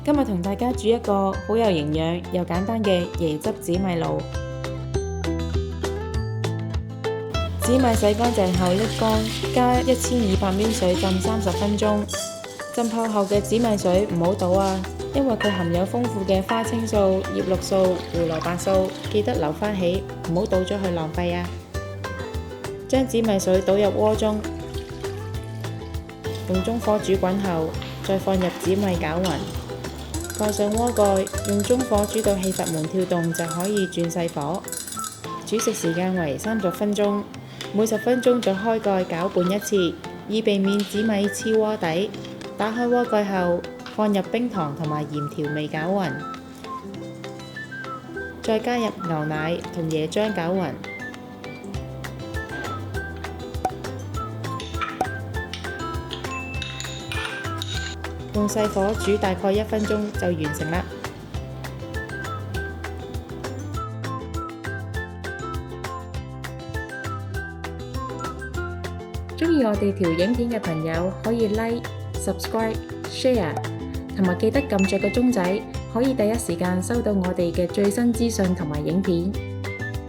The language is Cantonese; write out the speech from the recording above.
今日同大家煮一個好有營養又簡單嘅椰汁紫米露。紫米洗乾淨後沥乾，加1200ml水浸30分鐘。浸泡後嘅紫米水唔好倒啊，因為佢含有豐富嘅花青素、葉綠素、胡蘿蔔素，記得留返起，唔好倒咗去浪費啊。將紫米水倒入鍋中，用中火煮滾後，再放入紫米攪勻，蓋上鍋蓋，用中火煮到氣閥門跳動就可以轉細火。煮食時間為30分鐘，每10分鐘再開蓋攪拌一次，以避免紫米黐鍋底。打開鍋蓋後，放入冰糖同埋鹽調味攪勻，再加入牛奶同椰漿攪勻。用細火煮大概1分鐘就完成啦。鍾意我哋條影片嘅朋友可以 Like、Subscribe、Share， 同埋記得撳着個鐘仔，可以第一時間收到我哋嘅最新資訊同埋影片。